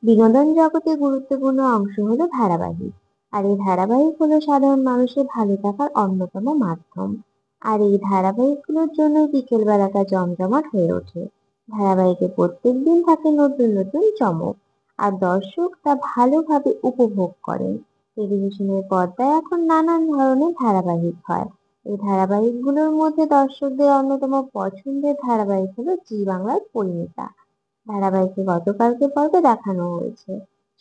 বিনোদন জগতে গুরুত্বপূর্ণ অংশ হলো ধারাবাহিক। আর এই ধারাবাহিক হলো সাধারণ মানুষের ভালো থাকার অন্যতম মাধ্যম। আর এই ধারাবাহিকগুলোর জন্য বিকেল বেলাটা জমজমাট হয়ে ওঠে। ধারাবাহিকে প্রত্যেকদিন থাকে নতুন নতুন চমক, আর দর্শক তা ভালোভাবে উপভোগ করেন। টেলিভিশনের পর্দায় এখন নানান ধরনের ধারাবাহিক হয়। এই ধারাবাহিকগুলোর মধ্যে দর্শকদের অন্যতম পছন্দের ধারাবাহিক হলো জি বাংলার পরিণীতা। ধারাবাহিকে গতকালকে পর্বে দেখানো হয়েছে।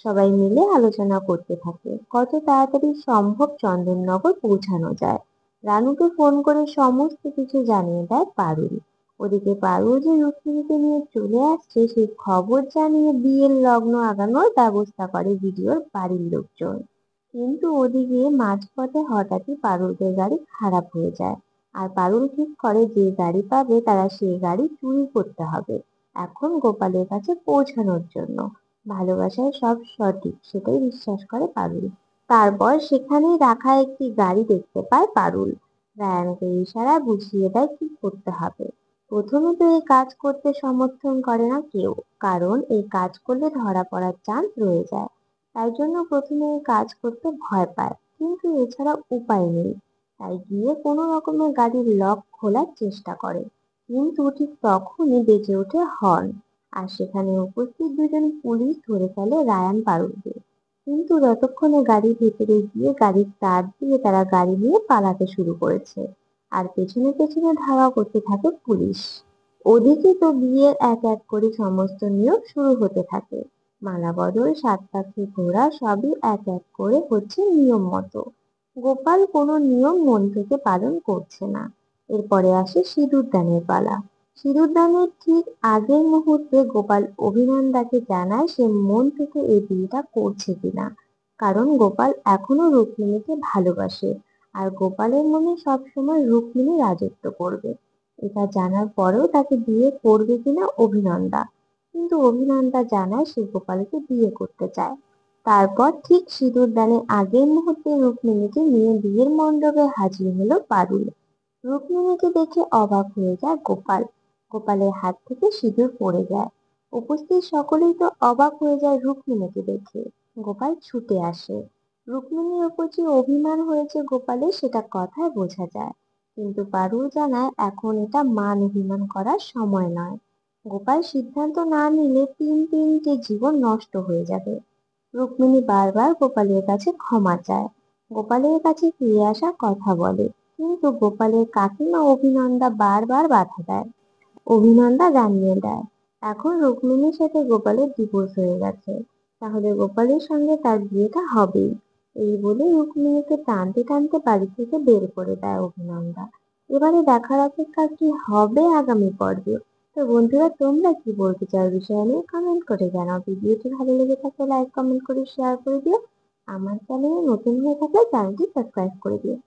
সবাই মিলে আলোচনা করতে থাকে কত তাড়াতাড়ি সম্ভব চন্দননগর পৌঁছানো যায়। রানুকে ফোন করে সমস্ত কিছু জানিয়ে দেয় পারুল। ওদিকে পারুল যে রুক্মিণীকে নিয়ে চলে আসছে সেই খবর জানিয়ে বিয়ের লগ্ন আগানোর ব্যবস্থা করে ভিডিওর বাড়ির লোকজন। কিন্তু ওদিকে মাঝপথে হঠাৎই পারুলদের গাড়ি খারাপ হয়ে যায়। আর পারুল ঠিক করে যে গাড়ি পাবে তারা সেই গাড়ি চুরি করতে হবে এখন গোপালের কাছে পৌঁছানোর জন্য। ভালোবাসায় সব সঠিক সেটাই বিশ্বাস করে পারুল। তারপর সেখানেই রাখা একটি গাড়ি দেখতে পায় পারুল। রায়ানকে ইশারা বুঝিয়ে দেয় কি করতে হবে। প্রথমে তো এই কাজ করতে সমর্থন করে না কেউ, কারণ এই কাজ করলে ধরা পড়ার চান্স রয়ে যায়। তাই জন্য প্রথমে এই কাজ করতে ভয় পায়, কিন্তু এছাড়া উপায় নেই। তাই গিয়ে কোনো রকমের গাড়ির লক খোলার চেষ্টা করে। কিন্তু ঠিক তখনই বেজে ওঠে হর্ন, আর সেখানে উপস্থিত দুজন পুলিশ ধরে ফেলে রায়ান পারুলকে। কিন্তু ততক্ষণে গাড়ির ভেতরে গিয়ে গাড়ির তার দিয়ে তারা গাড়ি নিয়ে পালাতে শুরু করেছে। আর পেছনে পেছনে ধাওয়া করতে থাকে পুলিশ। ওদিকে তো বিয়ের এক এক করে সমস্ত নিয়ম শুরু হতে থাকে। মালা বদল, সাত পাখি ঘোড়া সবই এক এক করে হচ্ছে নিয়ম মতো। গোপাল কোনো নিয়ম মন থেকে পালন করছে না। এরপরে আসে সিঁদুর দানের পালা। সিঁদুর দানের ঠিক আগের মুহূর্তে গোপাল অভিনন্দাকে জানায় সে মন থেকে এই বিয়েটা করছে কিনা। কারণ গোপাল এখনো রুক্মিণীকে ভালোবাসে, আর গোপালের মনে সবসময় রুক্মিণী রাজত্ব করবে। এটা জানার পরেও তাকে বিয়ে করবে কিনা অভিনন্দা। কিন্তু অভিনন্দা জানায় সে গোপালকে বিয়ে করতে চায়। তারপর ঠিক সিঁদুর দানের আগের মুহূর্তে রুক্মিণীকে নিয়ে বিয়ের মণ্ডপে হাজির হলো পারুল। রুক্মিণীকে দেখে অবাক হয়ে যায় গোপাল। গোপালের হাত থেকে সিঁদুর পড়ে যায়। উপস্থিত সকলেই তো অবাক হয়ে যায় রুক্মিণীকে দেখে। গোপাল ছুটে আসে। রুক্মিণীর উপর যে অভিমান হয়েছে গোপালের সেটা কথায় বোঝা যায়। কিন্তু পারুল জানায় এখন এটা মান অভিমান করার সময় নয়। গোপাল সিদ্ধান্ত না নিলে তিনটে জীবন নষ্ট হয়ে যাবে। রুক্মিণী বারবার গোপালের কাছে ক্ষমা চায়, গোপালের কাছে ফিরে আসার কথা বলে। কিন্তু গোপালের কাকিমা অভিনন্দা বারবার বাধা দেয়। অভিনন্দা জানিয়ে দেয় এখন রুক্মিণীর সাথে গোপালের ডিভোর্স হয়ে গেছে, তাহলে গোপালের সঙ্গে তার বিয়েটা হবেই। এই বলে রুক্মিণীকে টানতে টানতে বাড়ি থেকে বের করে দেয় অভিনন্দা। এবারে দেখার অপেক্ষা কি হবে আগামী পর্বে। তো বন্ধুরা, তোমরা কি বলতে চাও বিষয় নিয়ে কমেন্ট করে জানাও। ভিডিওটি ভালো লেগে থাকলে লাইক কমেন্ট করে শেয়ার করে দিও। আমার চ্যানেলে নতুন হয়ে থাকলে চ্যানেলটি সাবস্ক্রাইব করে দিও।